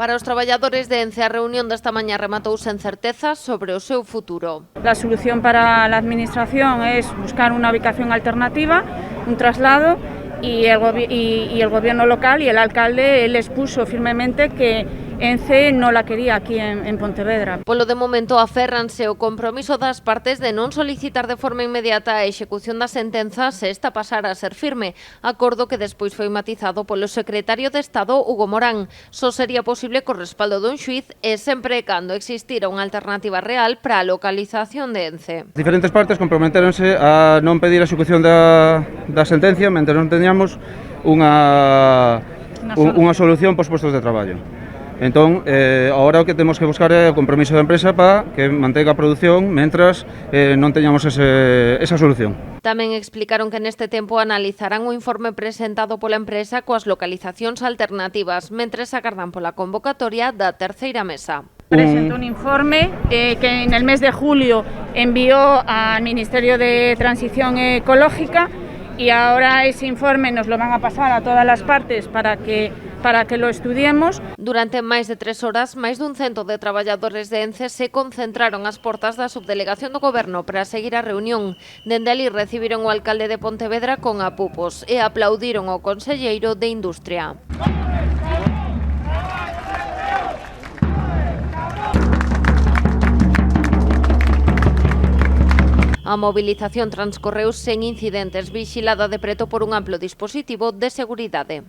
Para os traballadores de ENCE, a reunión desta mañá rematouse en certezas sobre o seu futuro. La solución para la administración es buscar una ubicación alternativa, un traslado, y el gobierno local y el alcalde él expuso firmemente que ENCE non la quería aquí en Pontevedra. Polo de momento aférranse o compromiso das partes de non solicitar de forma inmediata a execución da sentenza se esta pasara a ser firme, acordo que despois foi matizado polo secretario de Estado Hugo Morán. Só sería posible co respaldo dun xuiz e sempre cando existira unha alternativa real para a localización de ENCE. Diferentes partes comprometeronse a non pedir a execución da sentencia mentre non teñamos unha solución para os postos de traballo. Entón, agora o que temos que buscar é o compromiso da empresa para que mantenga a produción mentras non teñamos esa solución. Tamén explicaron que neste tempo analizarán o informe presentado pola empresa coas localizacións alternativas, mentres agardan pola convocatoria da terceira mesa. Presentó un informe que en el mes de julio envió al Ministerio de Transición Ecológica y ahora ese informe nos lo van a pasar a todas las partes para que lo estudiemos. Durante máis de 3 horas, máis dun cento de traballadores de ENCE se concentraron ás portas da subdelegación do Goberno para seguir a reunión. Dende ali recibiron o alcalde de Pontevedra con apupos e aplaudiron o conselleiro de Industria. A movilización transcorreu sen incidentes, vixilada de preto por un amplo dispositivo de seguridade.